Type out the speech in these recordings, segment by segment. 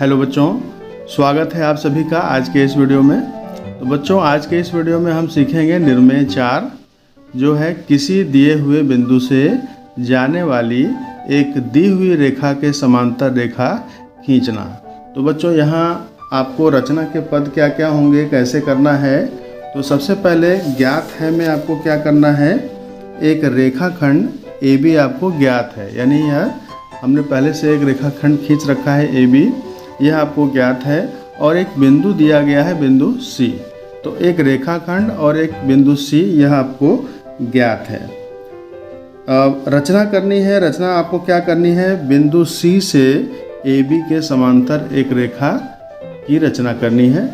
Hello बच्चों, स्वागत है आप सभी का आज के इस वीडियो में। तो बच्चों, आज के इस वीडियो में हम सीखेंगे निर्मेय 4, जो है किसी दिए हुए बिंदु से जाने वाली एक दी हुई रेखा के समांतर रेखा खींचना। तो बच्चों, यहाँ आपको रचना के पद क्या क्या होंगे, कैसे करना है। तो सबसे पहले ज्ञात है में आपको क्या करना है, एक रेखाखंड AB आपको ज्ञात है, यानी यह हमने पहले से एक रेखाखंड खींच रखा है AB, यह आपको ज्ञात है। और एक बिंदु दिया गया है, बिंदु C। तो एक रेखाखंड और एक बिंदु C यह आपको ज्ञात है। रचना करनी है। रचना आपको क्या करनी है, बिंदु C से AB के समांतर एक रेखा की रचना करनी है।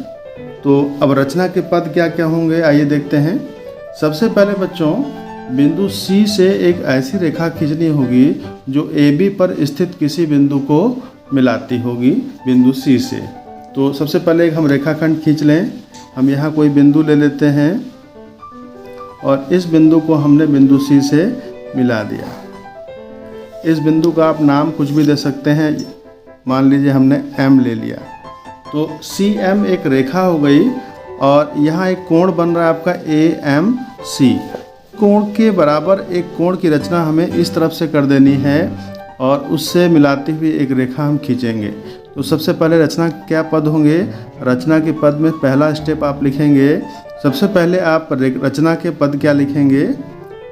तो अब रचना के पद क्या क्या होंगे, आइए देखते हैं। सबसे पहले बच्चों, बिंदु C से एक ऐसी रेखा खींचनी होगी जो AB पर स्थित किसी बिंदु को मिलाती होगी बिंदु C से। तो सबसे पहले एक हम रेखाखंड खींच लें। हम यहाँ कोई बिंदु ले लेते हैं और इस बिंदु को हमने बिंदु C से मिला दिया। इस बिंदु का आप नाम कुछ भी दे सकते हैं, मान लीजिए हमने M ले लिया। तो CM एक रेखा हो गई और यहाँ एक कोण बन रहा है आपका AMC। कोण के बराबर एक कोण की रचना हमें इस तरफ से कर देनी है और उससे मिलाती हुई एक रेखा हम खींचेंगे। तो सबसे पहले रचना क्या पद होंगे, रचना के पद में पहला स्टेप आप लिखेंगे। सबसे पहले आप रचना के पद क्या लिखेंगे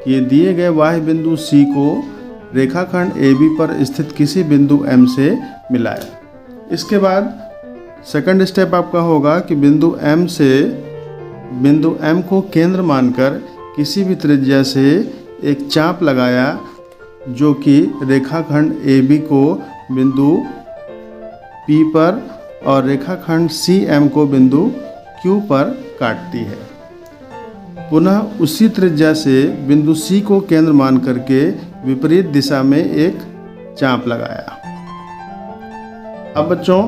कि दिए गए बाह्य बिंदु C को रेखाखंड AB पर स्थित किसी बिंदु M से मिलाए। इसके बाद सेकंड स्टेप आपका होगा कि बिंदु M से बिंदु M को केंद्र मानकर किसी भी त्रिज्या से एक चाप लगाया जो कि रेखाखंड AB को बिंदु P पर और रेखाखंड CM को बिंदु Q पर काटती है। पुनः उसी त्रिज्या से बिंदु C को केंद्र मान करके विपरीत दिशा में एक चाप लगाया। अब बच्चों,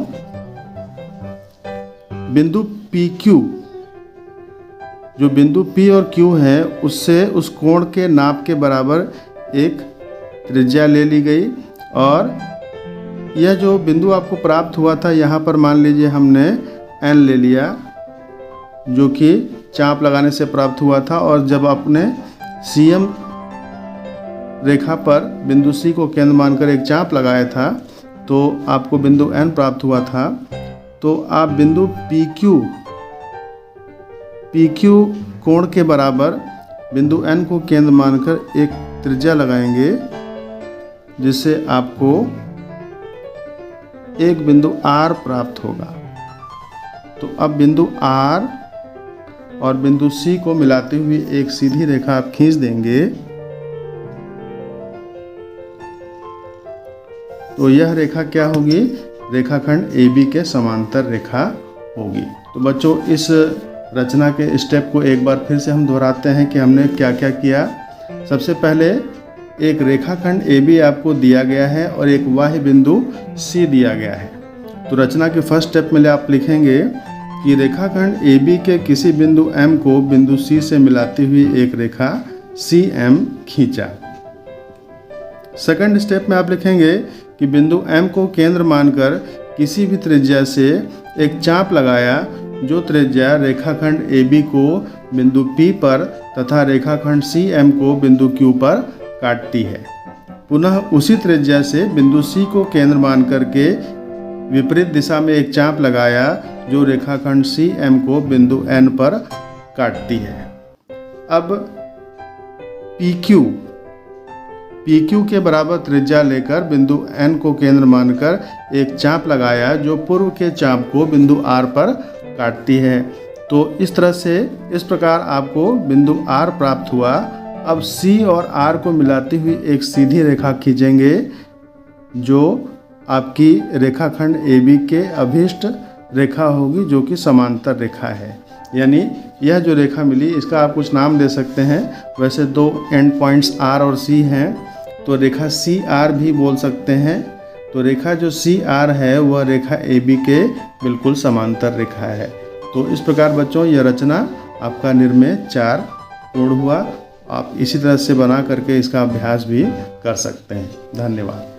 बिंदु PQ, जो बिंदु P और Q है, उससे उस कोण के नाप के बराबर एक त्रिज्या ले ली गई और यह जो बिंदु आपको प्राप्त हुआ था, यहाँ पर मान लीजिए हमने N ले लिया, जो कि चाप लगाने से प्राप्त हुआ था। और जब आपने CM रेखा पर बिंदु C को केंद्र मानकर एक चाप लगाया था तो आपको बिंदु N प्राप्त हुआ था। तो आप बिंदु PQ कोण के बराबर बिंदु N को केंद्र मानकर एक त्रिज्या लगाएंगे, जिससे आपको एक बिंदु R प्राप्त होगा। तो अब बिंदु R और बिंदु C को मिलाती हुई एक सीधी रेखा आप खींच देंगे। तो यह रेखा क्या होगी, रेखाखंड AB के समांतर रेखा होगी। तो बच्चों, इस रचना के स्टेप को एक बार फिर से हम दोहराते हैं कि हमने क्या क्या किया। सबसे पहले एक रेखाखंड AB आपको दिया गया है और एक बाह्य बिंदु C दिया गया है। तो रचना के फर्स्ट स्टेप में आप लिखेंगे कि रेखाखंड AB के किसी बिंदु M को बिंदु C से मिलाती हुई एक रेखा CM खींचा। सेकंड स्टेप में आप लिखेंगे कि बिंदु M को केंद्र मानकर किसी भी त्रिज्या से एक चाप लगाया जो त्रिज्या रेखाखंड AB को बिंदु P पर तथा रेखाखंड CM को बिंदु Q पर काटती है। पुनः उसी त्रिज्या से बिंदु C को केंद्र मान करके विपरीत दिशा में एक चाप लगाया जो रेखाखंड CM को बिंदु N पर काटती है। अब PQ के बराबर त्रिज्या लेकर बिंदु N को केंद्र मानकर एक चाप लगाया जो पूर्व के चाप को बिंदु R पर काटती है। तो इस तरह से, इस प्रकार आपको बिंदु R प्राप्त हुआ। अब C और R को मिलाती हुई एक सीधी रेखा खींचेंगे जो आपकी रेखाखंड AB के अभीष्ट रेखा होगी, जो कि समांतर रेखा है। यानी यह जो रेखा मिली, इसका आप कुछ नाम दे सकते हैं। वैसे दो एंड पॉइंट्स R और C हैं, तो रेखा CR भी बोल सकते हैं। तो रेखा जो CR है वह रेखा AB के बिल्कुल समांतर रेखा है। तो इस प्रकार बच्चों, यह रचना आपका निर्मेय 4 पूर्ण हुआ। आप इसी तरह से बना करके इसका अभ्यास भी कर सकते हैं। धन्यवाद।